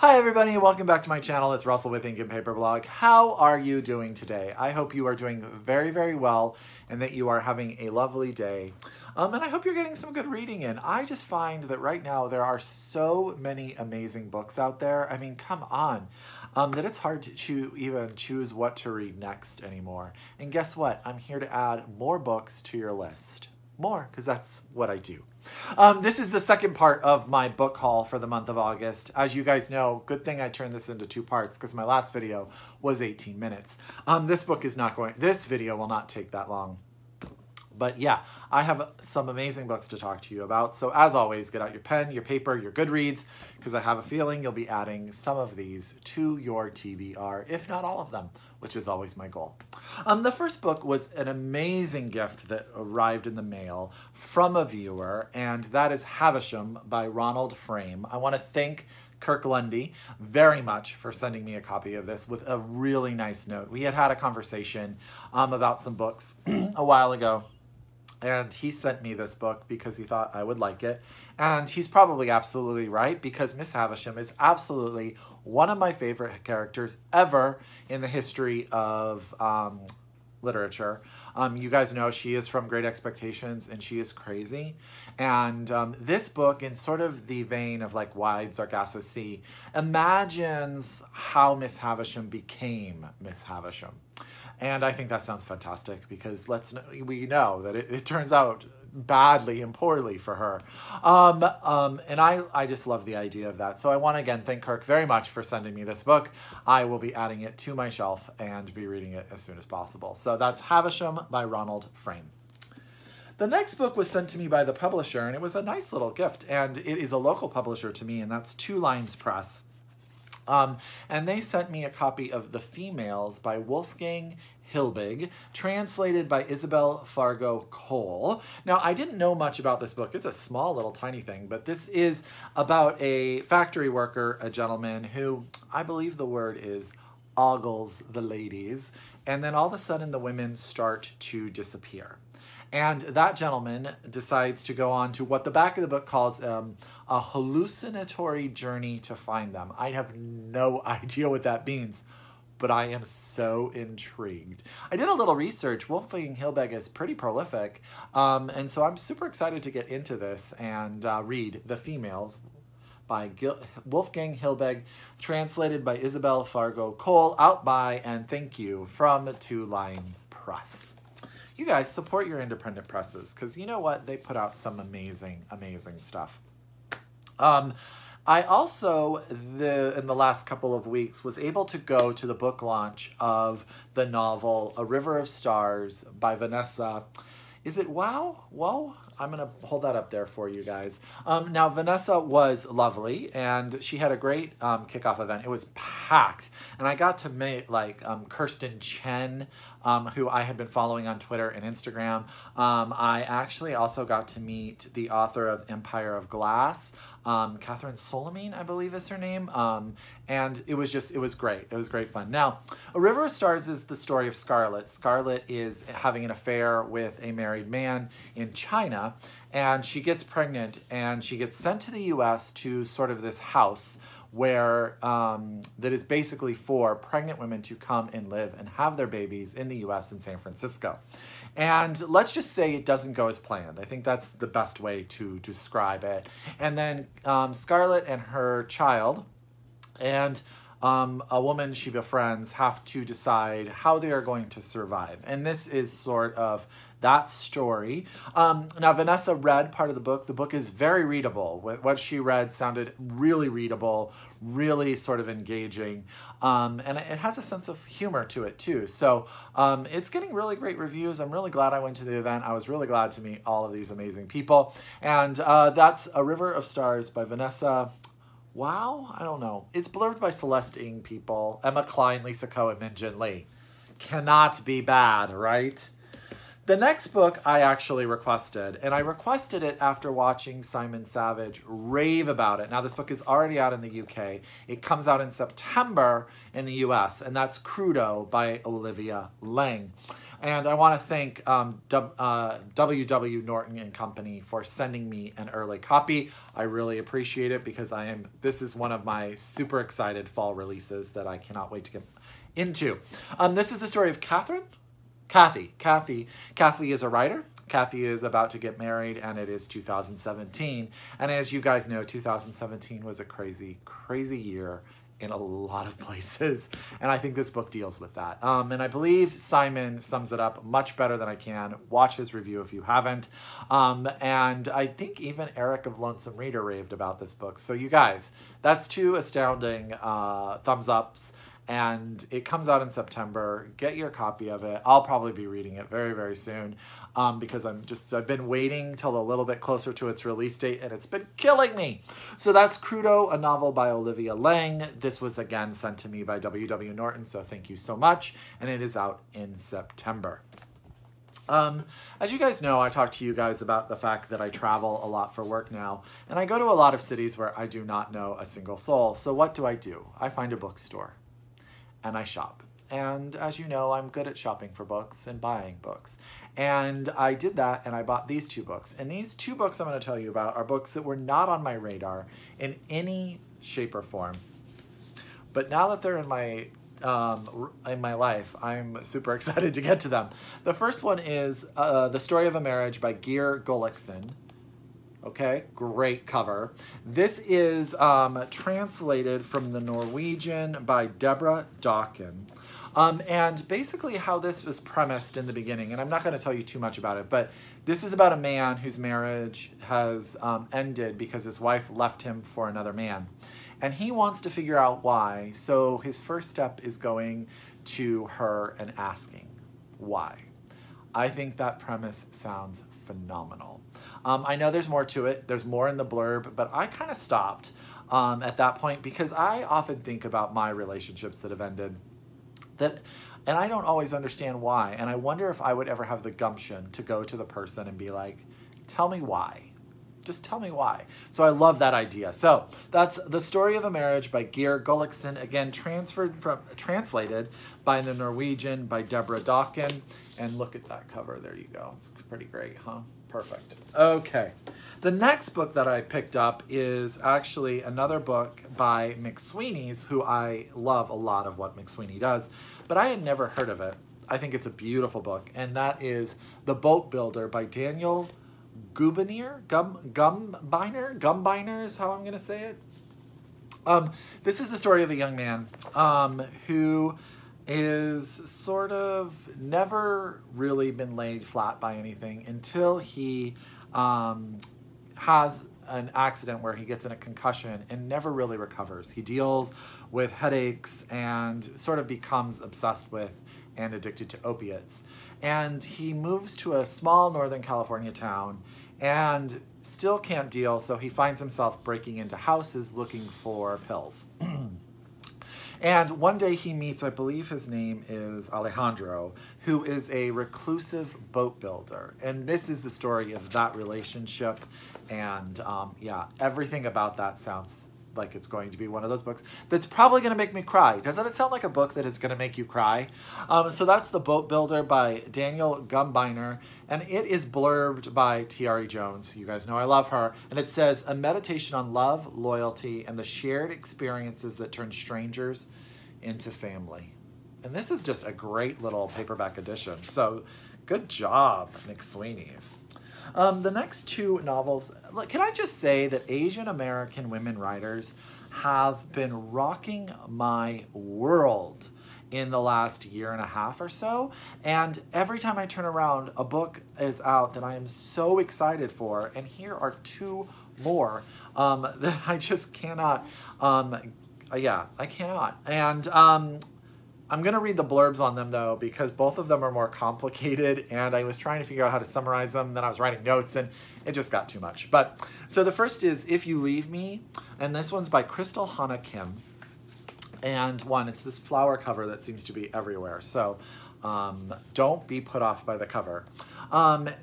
Hi everybody and welcome back to my channel. It's Russell with Ink and Paper Blog. How are you doing today? I hope you are doing very, very well and that you are having a lovely day. And I hope you're getting some good reading in. I just find that right now there are so many amazing books out there. I mean, come on. That it's hard to even choose what to read next anymore. And guess what? I'm here to add more books to your list. More, because that's what I do. This is the second part of my book haul for the month of August. As you guys know, good thing I turned this into two parts because my last video was 18 minutes. This video will not take that long. But yeah, I have some amazing books to talk to you about. So as always, get out your pen, your paper, your Goodreads, because I have a feeling you'll be adding some of these to your TBR, if not all of them, which is always my goal. The first book was an amazing gift that arrived in the mail from a viewer, and that is Havisham by Ronald. I want to thank Kirk Lundy very much for sending me a copy of this with a really nice note. We had a conversation about some books a while ago. And he sent me this book because he thought I would like it. And he's probably absolutely right because Miss Havisham is absolutely one of my favorite characters ever in the history of literature. You guys know she is from Great Expectations and she is crazy. And this book, in sort of the vein of like Wide Sargasso Sea, imagines how Miss Havisham became Miss Havisham. And I think that sounds fantastic because we know that it turns out badly and poorly for her. And I just love the idea of that. So I want to again thank Kirk very much for sending me this book. I will be adding it to my shelf and be reading it as soon as possible. So that's Havisham by Ronald. The next book was sent to me by the publisher, and it was a nice little gift. And it is a local publisher to me, and that's Two Lines Press. And they sent me a copy of The Females by Wolfgang Hilbig, translated by Isabel Fargo Cole. Now, I didn't know much about this book. It's a small little tiny thing, but this is about a factory worker, a gentleman who, I believe the word is, ogles the ladies, and then all of a sudden the women start to disappear. And that gentleman decides to go on to what the back of the book calls a hallucinatory journey to find them. I have no idea what that means, but I am so intrigued. I did a little research. Wolfgang Hilbig is pretty prolific, and so I'm super excited to get into this and read The Females by Wolfgang Hilbig, translated by Isabel Fargo Cole, out by, and thank you, from Two Line Press. You guys support your independent presses because you know what? They put out some amazing, amazing stuff. I also, in the last couple of weeks, was able to go to the book launch of the novel A River of Stars by Vanessa. Is it Wow? Whoa? I'm going to hold that up there for you guys. Now, Vanessa was lovely, and she had a great kickoff event. It was packed, and I got to meet Kirsten Chen, who I had been following on Twitter and Instagram. I actually also got to meet the author of Empire of Glass, Catherine Solamine, I believe is her name, and it was great. It was great fun. Now, A River of Stars is the story of Scarlett. Scarlett is having an affair with a married man in China, and she gets pregnant, and she gets sent to the U.S. to sort of this house where that is basically for pregnant women to come and live and have their babies in the U.S. in San Francisco. And let's just say it doesn't go as planned. I think that's the best way to describe it. And then Scarlett and her child and a woman she befriends have to decide how they are going to survive. And this is sort of that story. Now, Vanessa read part of the book. The book is very readable. What she read sounded really readable, really sort of engaging. And it has a sense of humor to it, too. So it's getting really great reviews. I'm really glad I went to the event. I was really glad to meet all of these amazing people. And that's A River of Stars by Vanessa. Wow? I don't know. It's blurbed by Celeste Ng people. Emma Klein, Lisa Coe, and Min Jin Lee. Cannot be bad, right? The next book I actually requested, and I requested it after watching Simon Savage rave about it. Now, this book is already out in the UK. It comes out in September in the US, and that's Crudo by Olivia Laing. And I want to thank W.W. Norton and Company for sending me an early copy. I really appreciate it because this is one of my super excited fall releases that I cannot wait to get into. This is the story of Kathy. Kathy is a writer. Kathy is about to get married, and it is 2017. And as you guys know, 2017 was a crazy, crazy year in a lot of places. And I think this book deals with that. And I believe Simon sums it up much better than I can. Watch his review if you haven't. And I think even Eric of Lonesome Reader raved about this book. So you guys, that's 2 astounding thumbs ups. And it comes out in September. Get your copy of it. I'll probably be reading it very, very soon because I've been waiting till a little bit closer to its release date, and it's been killing me. So that's Crudo, a novel by Olivia Laing. This was again sent to me by W.W. Norton, so thank you so much. And it is out in September. As you guys know, I talk to you guys about the fact that I travel a lot for work now, and I go to a lot of cities where I do not know a single soul. So what do? I find a bookstore. And I shop. And as you know, I'm good at shopping for books and buying books. And I did that, and I bought these 2 books. And these 2 books I'm going to tell you about are books that were not on my radar in any shape or form. But now that they're in my life, I'm super excited to get to them. The first one is The Story of a Marriage by Geir Gulliksen. Okay, great cover. This is translated from the Norwegian by Deborah Dawkin. And basically how this was premised in the beginning, and I'm not going to tell you too much about it, but this is about a man whose marriage has ended because his wife left him for another man. And he wants to figure out why, so his first step is going to her and asking why. I think that premise sounds phenomenal. I know there's more to it. There's more in the blurb, but I kind of stopped at that point because I often think about my relationships that have ended, and I don't always understand why. And I wonder if I would ever have the gumption to go to the person and be like, tell me why. Just tell me why. So I love that idea. So that's The Story of a Marriage by Geir Gulliksen. Again, translated by the Norwegian by Deborah Dawkin. And look at that cover. There you go. It's pretty great, huh? Perfect. Okay. The next book that I picked up is actually another book by McSweeney's, who I love a lot of what McSweeney does, but I had never heard of it. I think it's a beautiful book, and that is The Boatbuilder by Daniel Gumbiner? Gumbiner is how I'm going to say it. This is the story of a young man who is sort of never really been laid flat by anything until he has an accident where he gets in a concussion and never really recovers. He deals with headaches and sort of becomes obsessed with and addicted to opiates. And he moves to a small Northern California town and still can't deal, so he finds himself breaking into houses looking for pills. And one day he meets, I believe his name is Alejandro, who is a reclusive boat builder. And this is the story of that relationship. And yeah, everything about that sounds like it's going to be one of those books that's probably going to make me cry. Doesn't it sound like a book that is going to make you cry? So that's The Boatbuilder by Daniel Gumbiner, and it is blurbed by T.R.E. Jones. You guys know I love her. And it says, a meditation on love, loyalty, and the shared experiences that turn strangers into family. And this is just a great little paperback edition. So good job, McSweeney's. The next 2 novels, can I just say that Asian American women writers have been rocking my world in the last year and a half or so. And every time I turn around, a book is out that I am so excited for. And here are 2 more that I just cannot, yeah, I cannot. And I'm going to read the blurbs on them, though, because both of them are more complicated, and I was trying to figure out how to summarize them, then I was writing notes, and it just got too much. But so the first is If You Leave Me, and this one's by Crystal Hana Kim. And it's this flower cover that seems to be everywhere, so don't be put off by the cover.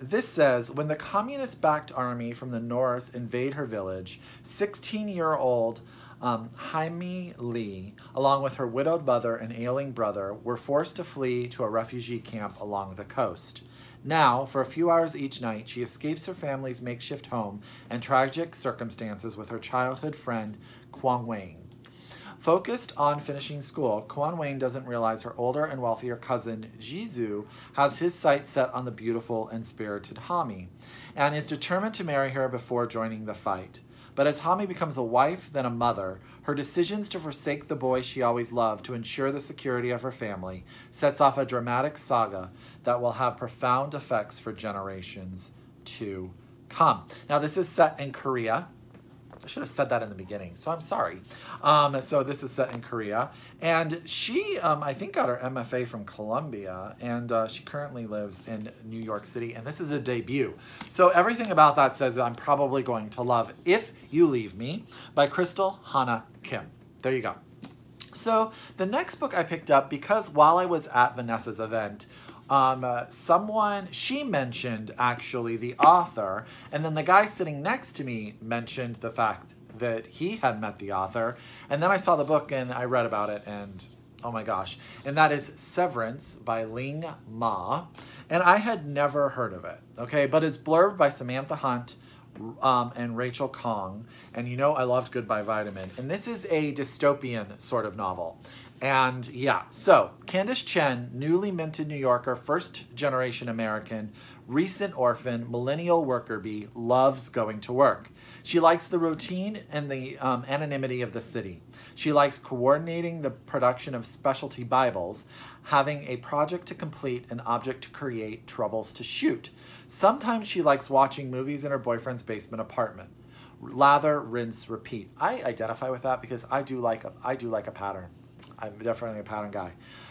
This says, when the communist-backed army from the north invade her village, 16-year-old Jaime Lee, along with her widowed mother and ailing brother, were forced to flee to a refugee camp along the coast. Now, for a few hours each night, she escapes her family's makeshift home and tragic circumstances with her childhood friend, Quang Wang. Focused on finishing school, Quang Wang doesn't realize her older and wealthier cousin, Jizoo, has his sights set on the beautiful and spirited Hami, and is determined to marry her before joining the fight. But as Hami becomes a wife, then a mother, her decisions to forsake the boy she always loved to ensure the security of her family sets off a dramatic saga that will have profound effects for generations to come. Now, this is set in Korea. I should have said that in the beginning, so I'm sorry. So this is set in Korea, and she, I think, got her MFA from Columbia, and she currently lives in New York City, and this is a debut. So everything about that says that I'm probably going to love If You Leave Me by Crystal Hana Kim. There you go. So the next book I picked up, because while I was at Vanessa's event, she mentioned actually the author, and then the guy sitting next to me mentioned the fact that he had met the author, and then I saw the book and I read about it, and oh my gosh, and that is Severance by Ling Ma, and I had never heard of it, okay, but it's blurbed by Samantha Hunt and Rachel Kong, and you know I loved Goodbye Vitamin, and this is a dystopian sort of novel. And yeah, so Candace Chen, newly minted New Yorker, first generation American, recent orphan, millennial worker bee, loves going to work. She likes the routine and the anonymity of the city. She likes coordinating the production of specialty Bibles, having a project to complete, an object to create, troubles to shoot. Sometimes she likes watching movies in her boyfriend's basement apartment. Lather, rinse, repeat. I identify with that because I do like a pattern. I'm definitely a pattern guy.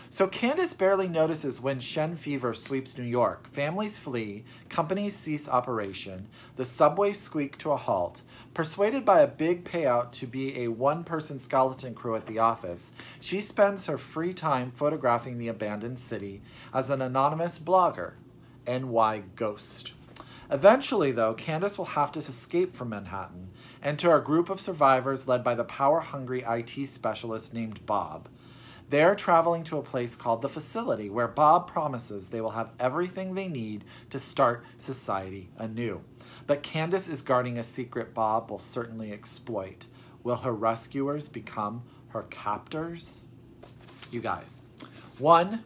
So Candace barely notices when Shen fever sweeps New York. Families flee, companies cease operation, the subways squeak to a halt. Persuaded by a big payout to be a one-person skeleton crew at the office, she spends her free time photographing the abandoned city as an anonymous blogger, NY Ghost. Eventually, though, Candace will have to escape from Manhattan, enter a group of survivors led by the power-hungry IT specialist named Bob. They're traveling to a place called The Facility, where Bob promises they will have everything they need to start society anew. But Candace is guarding a secret Bob will certainly exploit. Will her rescuers become her captors? You guys. 1,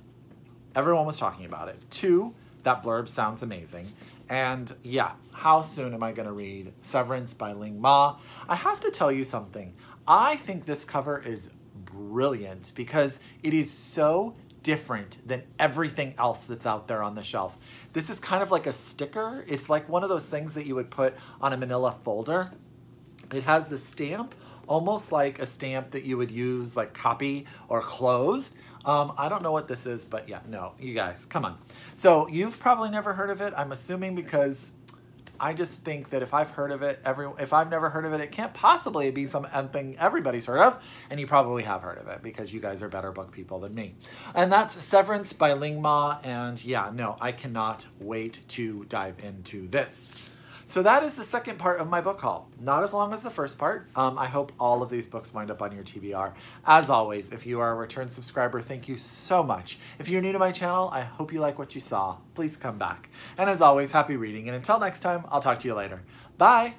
everyone was talking about it. 2, that blurb sounds amazing. And yeah, how soon am I going to read Severance by Ling Ma? I have to tell you something. I think this cover is brilliant because it is so different than everything else that's out there on the shelf. This is kind of like a sticker. It's like one of those things that you would put on a manila folder. It has the stamp, almost like a stamp that you would use like copy or closed. I don't know what this is, but yeah, no, you guys, come on. So you've probably never heard of it, I'm assuming, because I just think that if I've heard of it, if I've never heard of it, it can't possibly be something everybody's heard of, and you probably have heard of it because you guys are better book people than me. And that's Severance by Ling Ma, and yeah, no, I cannot wait to dive into this. So that is the second part of my book haul. Not as long as the first part. I hope all of these books wind up on your TBR. As always, if you are a return subscriber, thank you so much. If you're new to my channel, I hope you like what you saw. Please come back. And as always, happy reading. And until next time, I'll talk to you later. Bye.